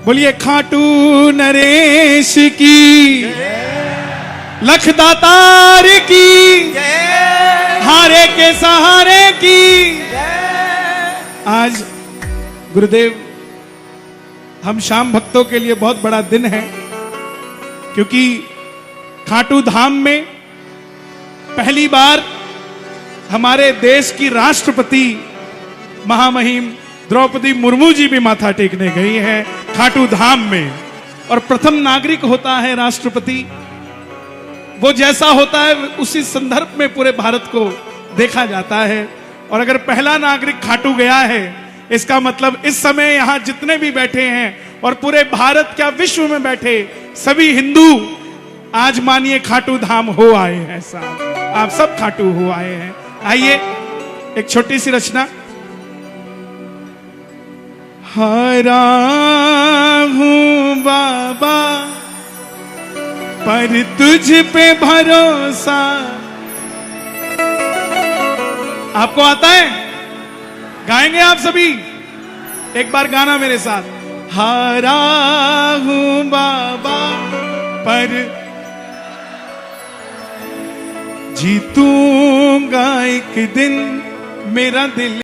बोलिए खाटू नरेश की, लखदातार की, हारे के सहारे की। आज गुरुदेव, हम शाम भक्तों के लिए बहुत बड़ा दिन है, क्योंकि खाटू धाम में पहली बार हमारे देश की राष्ट्रपति महामहिम द्रौपदी मुर्मू जी भी माथा टेकने गई हैं खाटू धाम में। और प्रथम नागरिक होता है राष्ट्रपति, वो जैसा होता है उसी संदर्भ में पूरे भारत को देखा जाता है। और अगर पहला नागरिक खाटू गया है, इसका मतलब इस समय यहां जितने भी बैठे हैं और पूरे भारत क्या विश्व में बैठे सभी हिंदू आज मानिए खाटू धाम हो आए हैं। साहब, आप सब खाटू हो आए हैं। आइए एक छोटी सी रचना। हारा हूं बाबा पर तुझ पे भरोसा। आपको आता है? गाएंगे आप सभी एक बार गाना मेरे साथ। हारा हूं बाबा पर जीतूंगा एक दिन, मेरा दिल